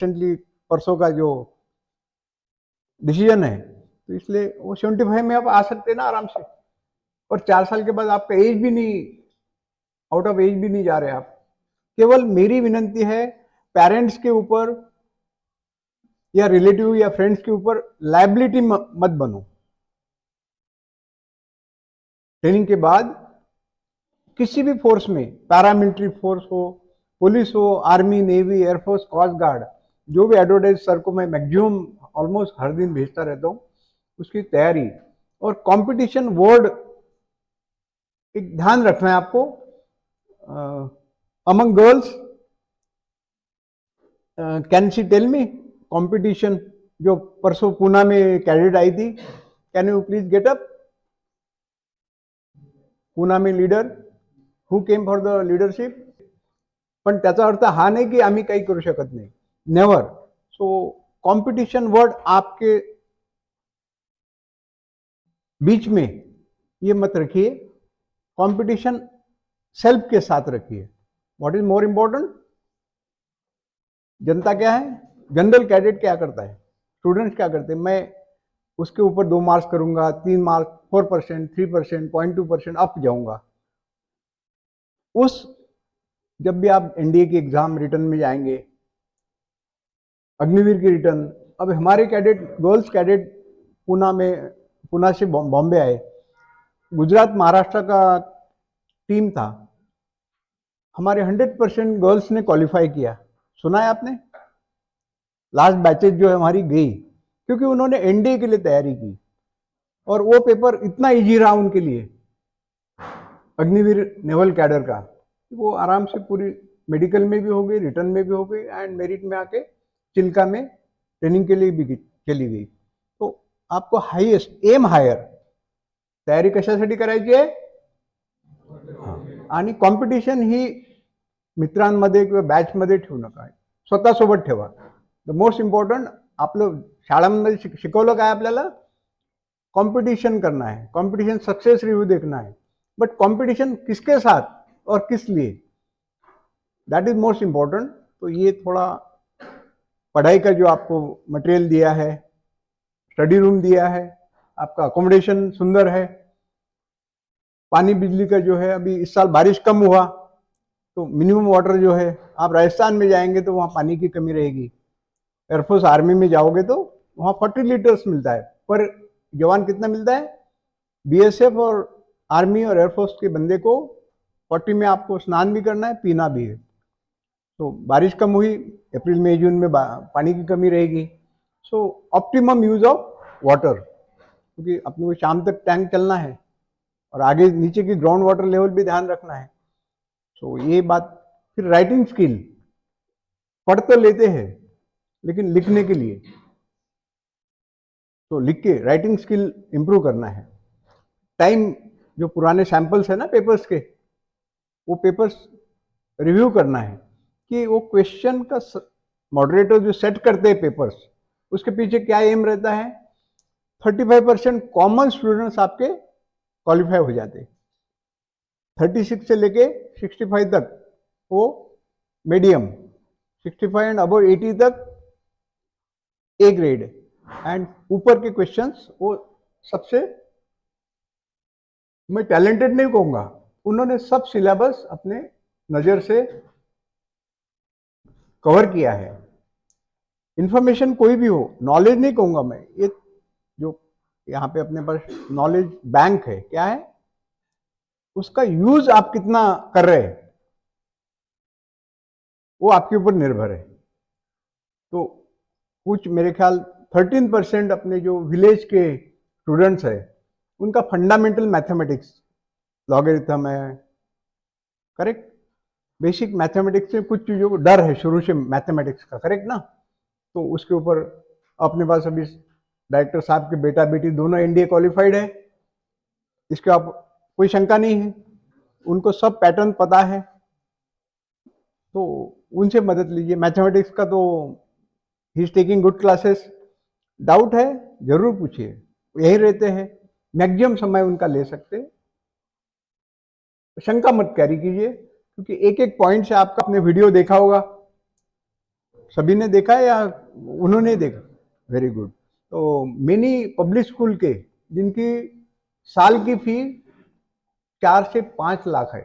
Recently परसों का जो डिसीजन है, तो इसलिए वो 75 में आप आ सकते हैं ना आराम से। और 4 साल के बाद आपका एज भी नहीं, आउट ऑफ एज भी नहीं जा रहे आप। केवल मेरी विनंती है, पेरेंट्स के ऊपर या रिलेटिव या फ्रेंड्स के ऊपर लायबिलिटी मत बनो। ट्रेनिंग के बाद किसी भी फोर्स में, पैरामिलिट्री फोर्स हो, पुलिस हो, army, navy, air force, coast guard, जो भी एडवर्टाइज सर को मैं मैक्सिमम ऑलमोस्ट हर दिन भेजता रहता हूँ, उसकी तैयारी और कंपटीशन वर्ड एक ध्यान रखना है आपको। Among girls, can she tell me competition जो परसों पूना में कैडेट आई थी, can you please get up? Poona में leader who came for the leadership. पण त्याचा अर्थ हा नाही की आम्ही काही करू शकत नाही, नेवर. सो कॉम्पिटिशन वर्ड आपके बीच में ये मत रखिए, कंपटीशन सेल्फ के साथ रखिए. What is more important? जनता क्या है, जनरल कैडेट क्या करता है, स्टूडेंट्स क्या करते हैं, मैं उसके ऊपर 2 मार्क्स करूंगा, 3 मार्क्स, 4%, 3%, 0.2% अप जाऊंगा. उस जब भी आप एनडीए की एग्जाम रिटर्न में जाएंगे, अग्निवीर की रिटर्न, अब हमारे कैडेट, गर्ल्स कैडेट पूना से बॉम्बे आए, गुजरात महाराष्ट्र का टीम था, हमारे 100% गर्ल्स ने क्वालिफाई किया. सुना है आपने? लास्ट बैचेज जो है हमारी गई, क्योंकि उन्होंने एनडीए के लिए तैयारी की और वो पेपर इतना इजी रहा उनके लिए, अग्निवीर नेवल कैडर का. वो आराम से पूरी मेडिकल में भी हो गई, रिटर्न में भी हो गई एंड मेरिट में आके चिल्का में ट्रेनिंग के लिए भी चली गई. तो आपको हाईएस्ट एम हायर, तयारी कशासाठी करायची आहे, आणि कॉम्पिटिशन ही मित्रांमध्ये किंवा बॅचमध्ये ठेवू नका, स्वतःसोबत ठेवा. द मोस्ट इम्पॉर्टंट, आपलं शाळांमध्ये शिकवलं काय आपल्याला, कॉम्पिटिशन करना है, कॉम्पिटिशन सक्सेस रिव्यू देखना है, बट कॉम्पिटिशन किसके साथ और किस लिए, दैट इज मोस्ट इम्पॉर्टेंट. तो ये थोड़ा पढ़ाई का जो आपको मटेरियल दिया है, स्टडी रूम दिया है, आपका अकोमोडेशन सुंदर है, पानी बिजली का जो है, अभी इस साल बारिश कम हुआ तो मिनिमम वाटर जो है, आप राजस्थान में जाएंगे तो वहाँ पानी की कमी रहेगी. एयरफोर्स आर्मी में जाओगे तो वहाँ 40 लीटर्स मिलता है, पर जवान कितना मिलता है? बीएसएफ और आर्मी और एयरफोर्स के बंदे को 40 में आपको स्नान भी करना है, पीना भी है. तो बारिश कम हुई, अप्रैल मई जून में पानी की कमी रहेगी. सो ऑप्टिमम यूज ऑफ वाटर, क्योंकि अपने को शाम तक टैंक चलना है और आगे नीचे की ग्राउंड वाटर लेवल भी ध्यान रखना है. सो ये बात. फिर राइटिंग स्किल, पढ़ तो लेते हैं लेकिन लिखने के लिए, तो लिख के राइटिंग स्किल इंप्रूव करना है. टाइम, जो पुराने सैंपल्स है ना पेपर्स के, वो पेपर्स रिव्यू करना है कि वो क्वेश्चन का मॉडरेटर जो सेट करते हैं पेपर्स, उसके पीछे क्या एम रहता है. 35% कॉमन स्टूडेंट्स आपके क्वालिफाई हो जाते, 36 से लेके 65 तक वो मीडियम, 65 एंड अबव 80 तक ए ग्रेड, एंड ऊपर के क्वेश्चंस वो सबसे, मैं टैलेंटेड नहीं कहूंगा, उन्होंने सब सिलेबस अपने नजर से कवर किया है. इंफॉर्मेशन कोई भी हो, नॉलेज नहीं कहूंगा मैं, ये जो यहाँ पे अपने पास नॉलेज बैंक है, क्या है, उसका यूज आप कितना कर रहे हैं वो आपके ऊपर निर्भर है. तो कुछ मेरे ख्याल 13% अपने जो विलेज के स्टूडेंट्स है, उनका फंडामेंटल मैथमेटिक्स, लॉगरिथम है, करेक्ट, बेसिक मैथमेटिक्स से कुछ चीज़ों को डर है शुरू से मैथमेटिक्स का, करेक्ट ना. तो उसके ऊपर अपने पास अभी डायरेक्टर साहब के बेटा बेटी दोनों एनडीए क्वालिफाइड है, इसके आप कोई शंका नहीं है, उनको सब पैटर्न पता है, तो उनसे मदद लीजिए. मैथमेटिक्स का तो he is taking good classes, doubt है जरूर पूछिए, यही रहते हैं, मैक्सिमम समय उनका ले सकते, शंका मत कैरी कीजिए, क्योंकि एक एक पॉइंट से आपका, अपने वीडियो देखा होगा, सभी ने देखा है या उन्होंने देखा? Very good. तो मेनी पब्लिक स्कूल के जिनकी साल की फी 4 से 5 लाख है।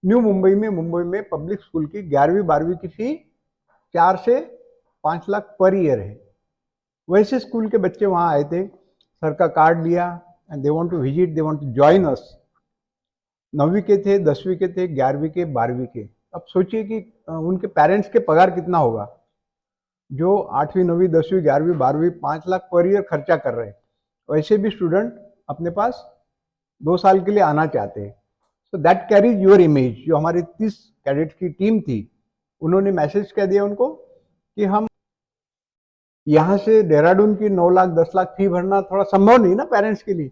न्यू मुंबई में पब्लिक स्कूल की 11वीं 12वीं की फी 4 से 5 लाख पर ईयर है। वैसे स्कूल के बच्चे वहां आए थे, सर का कार्ड लिया and they want to visit, they want to join us. 9वीं के थे, 10वीं के थे, 11वीं के, 12वीं के। अब सोचिए कि उनके पेरेंट्स के पगार कितना होगा, जो 8वीं 9वीं 10वीं 11वीं 12वीं 5 लाख पर ईयर खर्चा कर रहे हैं। वैसे भी स्टूडेंट अपने पास 2 साल के लिए आना चाहते हैं। So that carries your image. जो हमारी 30 कैडेट्स की टीम थी, उन्होंने मैसेज कह दिया उनको कि हम यहाँ से देहरादून की 9 लाख 10 लाख फी भरना थोड़ा संभव नहीं ना पेरेंट्स के लिए।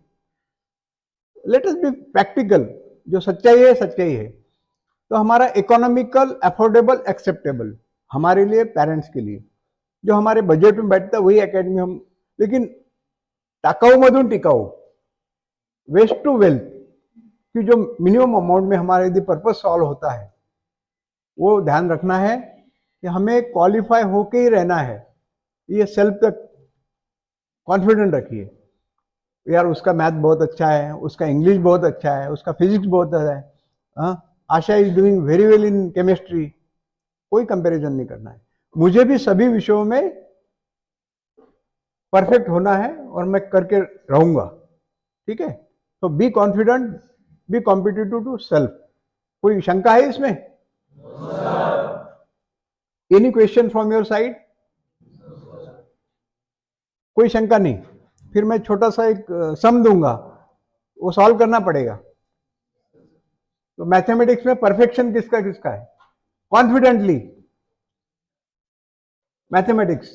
Let us be practical. जो सच्चाई है सच्चाई है। तो हमारा इकोनॉमिकल, अफोर्डेबल, एक्सेप्टेबल हमारे लिए, पेरेंट्स के लिए जो हमारे बजट में बैठता है वही एकेडमी हम, लेकिन टाकाऊ मधुन टिकाऊ, वेस्ट टू वेल्थ की जो मिनिमम अमाउंट में हमारा यदि पर्पस सॉल्व होता है, वो ध्यान रखना है कि हमें क्वालिफाई होके ही रहना है। ये सेल्फ तक कॉन्फिडेंट रखिए। यार उसका मैथ बहुत अच्छा है, उसका इंग्लिश बहुत अच्छा है, उसका फिजिक्स बहुत अच्छा है, Asha is doing very well in chemistry. कोई कंपैरिजन नहीं करना है। मुझे भी सभी विषयों में परफेक्ट होना है और मैं करके रहूंगा। ठीक है? तो be confident, be competitive to self. कोई शंका है इसमें? Any question from your side? कोई शंका नहीं। फिर मैं छोटा सा एक सम दूंगा, वो सॉल्व करना पड़ेगा। तो मैथमेटिक्स में परफेक्शन किसका किसका है? Confidently mathematics